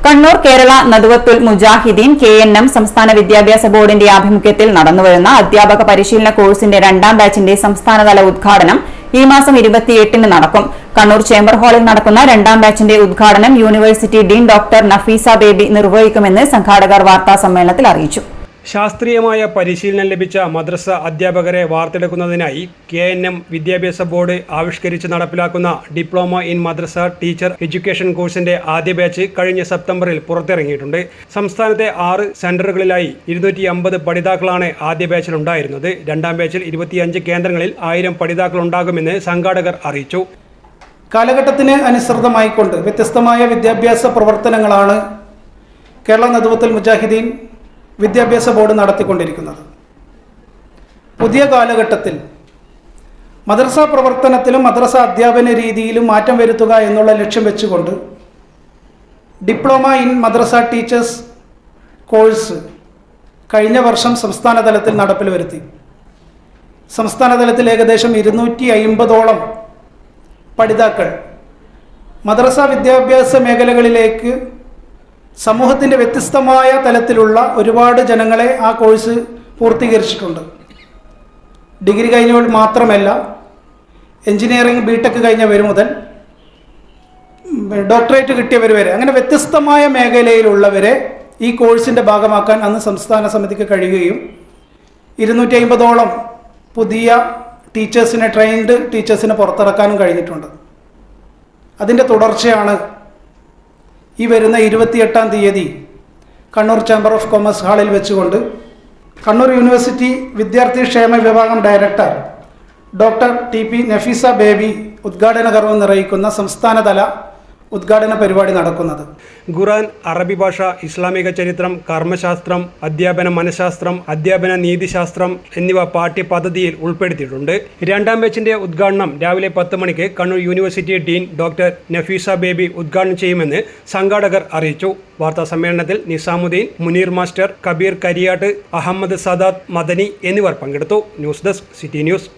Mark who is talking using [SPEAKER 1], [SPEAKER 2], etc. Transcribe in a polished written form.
[SPEAKER 1] കണ്ണൂർ കേരള നദ്വത്തുൽ മുജാഹിദീൻ KNM സംസ്ഥാന വിദ്യാഭ്യാസ ബോർഡിന്റെ ആഭിമുഖ്യത്തിൽ നടന്നുവരുന്ന അധ്യാപക പരിശീലന കോഴ്സിന്റെ രണ്ടാം ബാച്ചിന്റെ സംസ്ഥാനതല ഉദ്ഘാടനം ഈ മാസം 28-ന് നടക്കും. കണ്ണൂർ ചേംബർ ഹാളിൽ നടക്കുന്ന രണ്ടാം ബാച്ചിന്റെ ഉദ്ഘാടനം university dean doctor Nafeesa Baby നിർവഹിക്കുമെന്ന് സംഘാടകർ വാർത്താസമ്മേളനത്തിൽ അറിയിച്ചു.
[SPEAKER 2] ശാസ്ത്രീയമായ പരിശീലനം ലഭിച്ച മദ്രസ അധ്യാപകരെ വാർത്തെടുക്കുന്നതിനായി KNM വിദ്യാഭ്യാസ ബോർഡ് ആവിഷ്കരിച്ച് നടപ്പിലാക്കുന്ന diploma in madrasa teacher education കോഴ്സിന്റെ ആദ്യ ബാച്ച് കഴിഞ്ഞ സെപ്റ്റംബറിൽ പുറത്തിറങ്ങിയിട്ടുണ്ട്. സംസ്ഥാനത്തെ 6 സെന്ററുകളിലായി 250 പഠിതാക്കളാണ് ആദ്യ ബാച്ചിൽ ഉണ്ടായിരുന്നത്. രണ്ടാം ബാച്ചിൽ 25 കേന്ദ്രങ്ങളിൽ 1000 പഠിതാക്കൾ ഉണ്ടാകുമെന്ന് സംഘാടകർ അറിയിച്ചു.
[SPEAKER 3] കാലഘട്ടത്തിന് അനുസൃതമായിക്കൊണ്ട് വ്യത്യസ്തമായ വിദ്യാഭ്യാസ പ്രവർത്തനങ്ങളാണ് കേരള നദ്വത്തുൽ മുജാഹിദീൻ വിദ്യാഭ്യാസ ബോർഡ് നടത്തിക്കൊണ്ടിരിക്കുന്നത്. പുതിയ കാലഘട്ടത്തിൽ മദ്രസ പ്രവർത്തനത്തിലും മദ്രസ അധ്യാപന രീതിയിലും മാറ്റം വരുത്തുക എന്നുള്ള ലക്ഷ്യം വെച്ചുകൊണ്ട് diploma in madrasa teachers course കഴിഞ്ഞ വർഷം സംസ്ഥാന തലത്തിൽ നടപ്പിൽ വരുത്തി. സംസ്ഥാന തലത്തിൽ ഏകദേശം 250ഓളം പഠിതാക്കൾ മദ്രസ വിദ്യാഭ്യാസ മേഖലകളിലേക്ക് സമൂഹത്തിൻ്റെ വ്യത്യസ്തമായ തലത്തിലുള്ള ഒരുപാട് ജനങ്ങളെ ആ കോഴ്സ് പൂർത്തീകരിച്ചിട്ടുണ്ട്. ഡിഗ്രി കഴിഞ്ഞവർ മാത്രമല്ല, എഞ്ചിനീയറിംഗ് BTech കഴിഞ്ഞവർ മുതൽ ഡോക്ടറേറ്റ് കിട്ടിയവർ വരെ, അങ്ങനെ വ്യത്യസ്തമായ മേഖലയിലുള്ളവരെ ഈ കോഴ്സിൻ്റെ ഭാഗമാക്കാൻ അന്ന് സംസ്ഥാന സമിതിക്ക് കഴിയുകയും 250ഓളം പുതിയ ടീച്ചേഴ്സിനെ, ട്രെയിൻഡ് ടീച്ചേഴ്സിനെ പുറത്തിറക്കാനും കഴിഞ്ഞിട്ടുണ്ട്. അതിൻ്റെ തുടർച്ചയാണ് ഈ വരുന്ന 28-ാം തീയതി കണ്ണൂർ ചേംബർ ഓഫ് കൊമേഴ്സ് ഹാളിൽ വെച്ചുകൊണ്ട് കണ്ണൂർ യൂണിവേഴ്സിറ്റി വിദ്യാർത്ഥി ക്ഷേമ വിഭാഗം director doctor TP Nafeesa baby ഉദ്ഘാടന കർമ്മം നിർവഹിക്കുന്ന സംസ്ഥാനതല ഉദ്ഘാടന പരിപാടി നടക്കുന്നത്.
[SPEAKER 2] ഖുർആൻ, അറബി ഭാഷ, ഇസ്ലാമിക ചരിത്രം, കർമ്മശാസ്ത്രം, അധ്യാപന മനഃശാസ്ത്രം, അധ്യാപന നീതിശാസ്ത്രം എന്നിവ പാഠ്യപദ്ധതിയിൽ ഉൾപ്പെടുത്തിയിട്ടുണ്ട്. രണ്ടാം ബാച്ചിന്റെ ഉദ്ഘാടനം രാവിലെ 10 മണിക്ക് Kannur university dean doctor Nafeesa baby ഉദ്ഘാടനം ചെയ്യുമെന്ന് സംഘാടകർ അറിയിച്ചു. വാർത്താ സമ്മേളനത്തിൽ നിസാമുദ്ദീൻ, മുനീർ മാസ്റ്റർ, കബീർ കരിയാട്ട്, അഹമ്മദ് സദാത്ത് മദനി എന്നിവർ പങ്കെടുത്തു. News desk city news.